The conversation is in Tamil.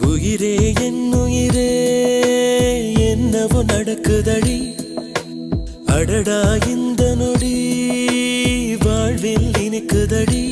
உயிரே என் உயிரே என்னவோ நடக்குதடி அடடா இந்த நொடி வாழ்வில் இனிக்குதடி